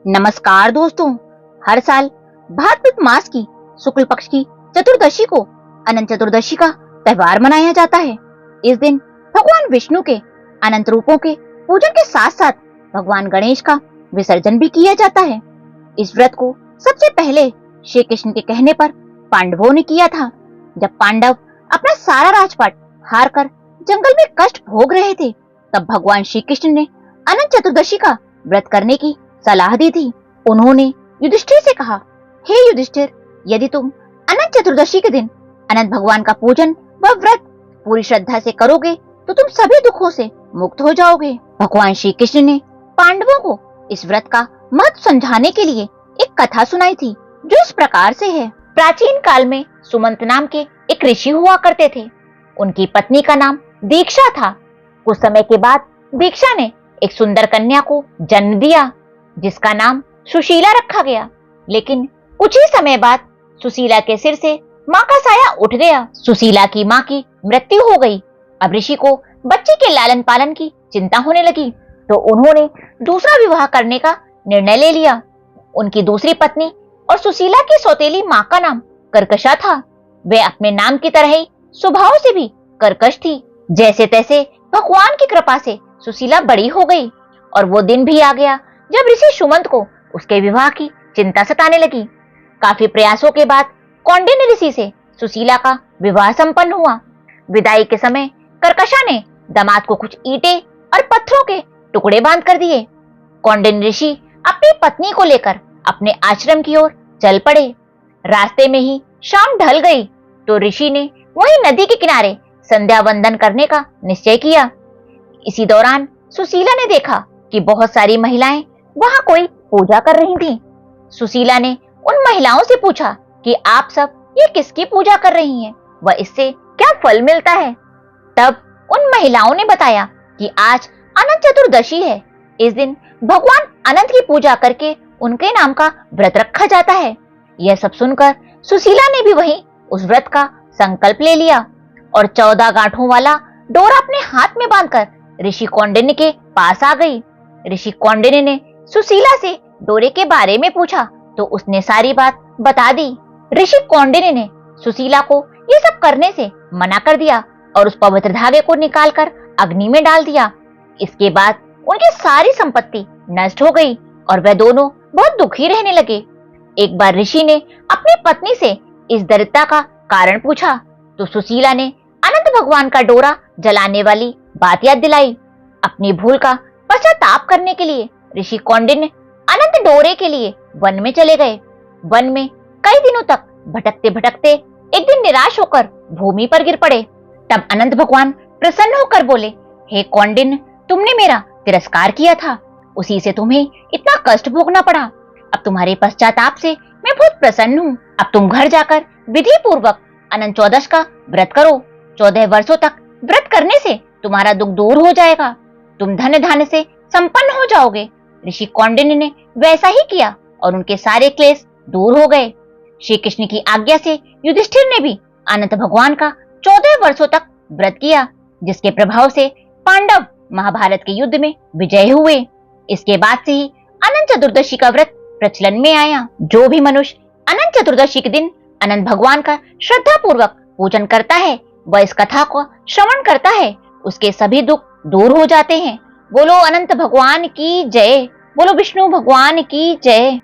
नमस्कार दोस्तों। हर साल भाद्रपद मास की शुक्ल पक्ष की चतुर्दशी को अनंत चतुर्दशी का त्योहार मनाया जाता है। इस दिन भगवान विष्णु के अनंत रूपों के पूजन के साथ साथ भगवान गणेश का विसर्जन भी किया जाता है। इस व्रत को सबसे पहले श्री कृष्ण के कहने पर पांडवों ने किया था। जब पांडव अपना सारा राजपाट हार कर जंगल में कष्ट भोग रहे थे, तब भगवान श्री कृष्ण ने अनंत चतुर्दशी का व्रत करने की सलाह दी थी। उन्होंने युधिष्ठिर से कहा, हे युधिष्ठिर, यदि तुम अनंत चतुर्दशी के दिन अनंत भगवान का पूजन व व्रत पूरी श्रद्धा से करोगे तो तुम सभी दुखों से मुक्त हो जाओगे। भगवान श्री कृष्ण ने पांडवों को इस व्रत का महत्व समझाने के लिए एक कथा सुनाई थी, जो इस प्रकार से है। प्राचीन काल में सुमंत नाम के एक ऋषि हुआ करते थे। उनकी पत्नी का नाम दीक्षा था। कुछ समय के बाद दीक्षा ने एक सुंदर कन्या को जन्म दिया, जिसका नाम सुशीला रखा गया। लेकिन कुछ ही समय बाद सुशीला के सिर से मां का साया उठ गया। सुशीला की मां की मृत्यु हो गई। अब ऋषि को बच्चे के लालन पालन की चिंता होने लगी, तो उन्होंने दूसरा विवाह करने का निर्णय ले लिया। उनकी दूसरी पत्नी और सुशीला की सौतेली मां का नाम कर्कशा था। वे अपने नाम की तरह ही स्वभाव से भी कर्कश थी। जैसे तैसे भगवान की कृपा से सुशीला बड़ी हो गई, और वो दिन भी आ गया जब ऋषि सुमंत को उसके विवाह की चिंता सताने लगी। काफी प्रयासों के बाद कौंडिन्य ऋषि से सुशीला का विवाह संपन्न हुआ। विदाई के समय कर्कशा ने दामाद को कुछ ईंटें और पत्थरों के टुकड़े बांध कर दिए। कौंडिन्य ऋषि अपनी पत्नी को लेकर अपने आश्रम की ओर चल पड़े। रास्ते में ही शाम ढल गई, तो ऋषि ने वहीं नदी के किनारे संध्या वंदन करने का निश्चय किया। इसी दौरान सुशीला ने देखा कि बहुत सारी महिलाएं वहां कोई पूजा कर रही थीं। सुशीला ने उन महिलाओं से पूछा कि आप सब ये किसकी पूजा कर रही हैं व इससे क्या फल मिलता है। तब उन महिलाओं ने बताया कि आज अनंत चतुर्दशी है। इस दिन भगवान अनंत की पूजा करके उनके नाम का व्रत रखा जाता है। यह सब सुनकर सुशीला ने भी वहीं उस व्रत का संकल्प ले लिया और 14 गांठों वाला डोरा अपने हाथ में बांधकर ऋषि कौंडिन्य के पास आ गई। ऋषि कौंडिन्य ने सुशीला से डोरे के बारे में पूछा, तो उसने सारी बात बता दी। ऋषि कौंडिन्य ने सुशीला को ये सब करने से मना कर दिया और उस पवित्र धागे को निकालकर अग्नि में डाल दिया। इसके बाद उनकी सारी संपत्ति नष्ट हो गई और वे दोनों बहुत दुखी रहने लगे। एक बार ऋषि ने अपनी पत्नी से इस दरिद्रता का कारण पूछा, तो सुशीला ने अनंत भगवान का डोरा जलाने वाली बात याद दिलाई। अपनी भूल का पश्चाताप करने के लिए ऋषि कौंडिन्य अनंत डोरे के लिए वन में चले गए। वन में कई दिनों तक भटकते भटकते एक दिन निराश होकर भूमि पर गिर पड़े। तब अनंत भगवान प्रसन्न होकर बोले, हे कौंडिन्य, तुमने मेरा तिरस्कार किया था, उसी से तुम्हें इतना कष्ट भोगना पड़ा। अब तुम्हारे पश्चाताप से मैं बहुत प्रसन्न हूँ। अब तुम घर जाकर विधि पूर्वक अनंत चतुर्दशी का व्रत करो। 14 वर्षों तक व्रत करने से तुम्हारा दुख दूर हो जाएगा। तुम धन धान्य से संपन्न हो जाओगे। ऋषि कौंडिन्य ने वैसा ही किया और उनके सारे क्लेश दूर हो गए। श्री कृष्ण की आज्ञा से युधिष्ठिर ने भी अनंत भगवान का 14 वर्षों तक व्रत किया, जिसके प्रभाव से पांडव महाभारत के युद्ध में विजय हुए। इसके बाद से ही अनंत चतुर्दशी का व्रत प्रचलन में आया। जो भी मनुष्य अनंत चतुर्दशी के दिन अनंत भगवान का श्रद्धा पूर्वक पूजन करता है, वह इस कथा को श्रवण करता है, उसके सभी दुख दूर हो जाते हैं। बोलो अनंत भगवान की जय। बोलो विष्णु भगवान की जय।